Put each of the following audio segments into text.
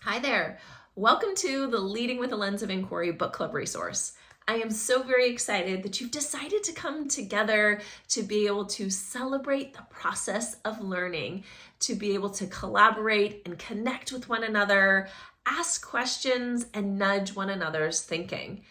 Hi there. Welcome to the Leading with a Lens of Inquiry book club resource. I am so very excited that you've decided to come together to be able to celebrate the process of learning, to be able to collaborate and connect with one another, ask questions, and nudge one another's thinking.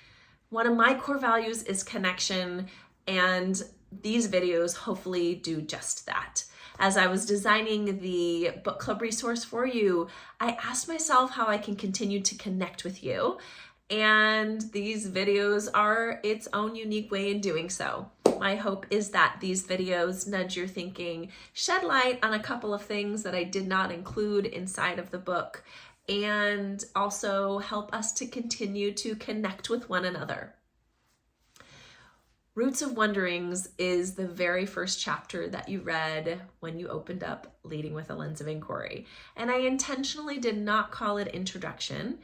One of my core values is connection, and these videos hopefully do just that. As I was designing the book club resource for you, I asked myself how I can continue to connect with you, and these videos are its own unique way in doing so. My hope is that these videos nudge your thinking, shed light on a couple of things that I did not include inside of the book, and also help us to continue to connect with one another. Roots of Wonderings is the very first chapter that you read when you opened up Leading with a Lens of Inquiry. And I intentionally did not call it Introduction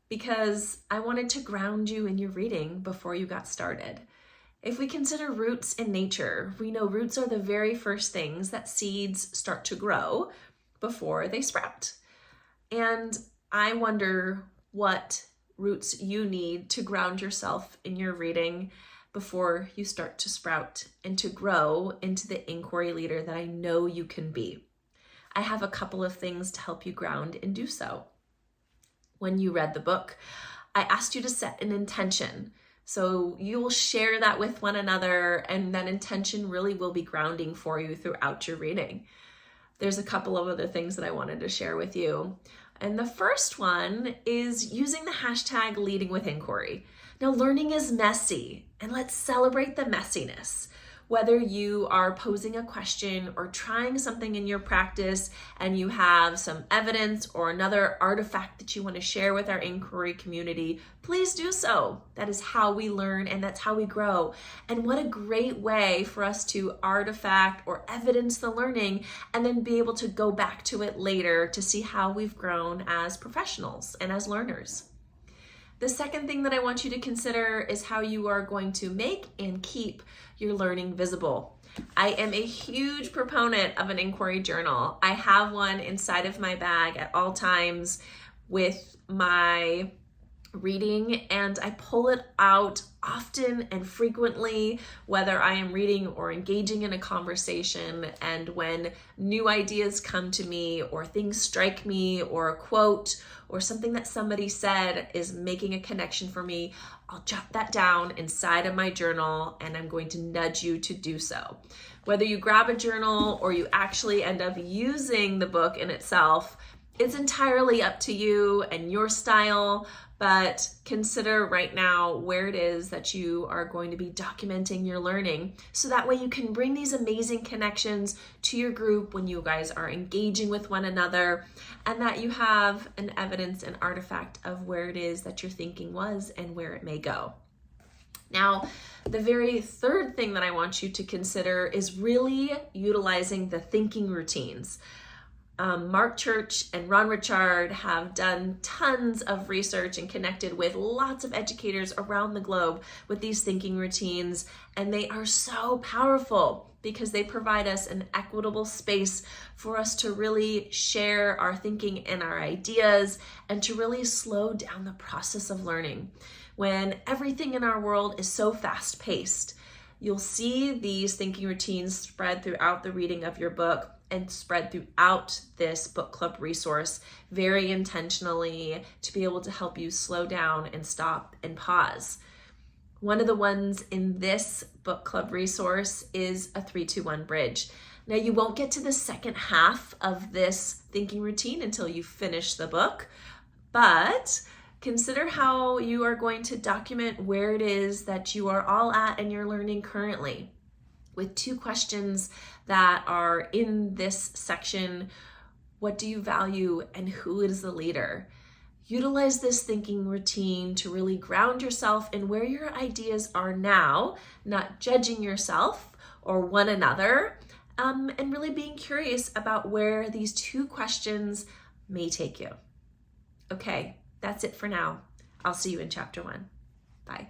because I wanted to ground you in your reading before you got started. If we consider roots in nature, we know roots are the very first things that seeds start to grow before they sprout. And I wonder what roots you need to ground yourself in your reading before you start to sprout and to grow into the inquiry leader that I know you can be. I have a couple of things to help you ground and do so. When you read the book, I asked you to set an intention. So you will share that with one another, and that intention really will be grounding for you throughout your reading. There's a couple of other things that I wanted to share with you. And the first one is using the hashtag Leading with Inquiry. Now, learning is messy, and let's celebrate the messiness. Whether you are posing a question or trying something in your practice and you have some evidence or another artifact that you want to share with our inquiry community, please do so. That is how we learn and that's how we grow. And what a great way for us to artifact or evidence the learning and then be able to go back to it later to see how we've grown as professionals and as learners. The second thing that I want you to consider is how you are going to make and keep your learning visible. I am a huge proponent of an inquiry journal. I have one inside of my bag at all times with my reading, and I pull it out often and frequently, whether I am reading or engaging in a conversation. And when new ideas come to me or things strike me or a quote or something that somebody said is making a connection for me, I'll jot that down inside of my journal, and I'm going to nudge you to do so. Whether you grab a journal or you actually end up using the book in itself, it's entirely up to you and your style, but consider right now where it is that you are going to be documenting your learning, so that way you can bring these amazing connections to your group when you guys are engaging with one another, and that you have an evidence and artifact of where it is that your thinking was and where it may go. Now, the very third thing that I want you to consider is really utilizing the thinking routines. Mark Church and Ron Richard have done tons of research and connected with lots of educators around the globe with these thinking routines, and they are so powerful because they provide us an equitable space for us to really share our thinking and our ideas and to really slow down the process of learning. When everything in our world is so fast-paced, you'll see these thinking routines spread throughout the reading of your book and spread throughout this book club resource very intentionally to be able to help you slow down and stop and pause. One of the ones in this book club resource is a 3-2-1 bridge. Now, you won't get to the second half of this thinking routine until you finish the book, but consider how you are going to document where it is that you are all at and you're learning currently, with 2 questions that are in this section. What do you value and who is the leader? Utilize this thinking routine to really ground yourself in where your ideas are now, not judging yourself or one another, and really being curious about where these 2 questions may take you. Okay, that's it for now. I'll see you in chapter 1. Bye.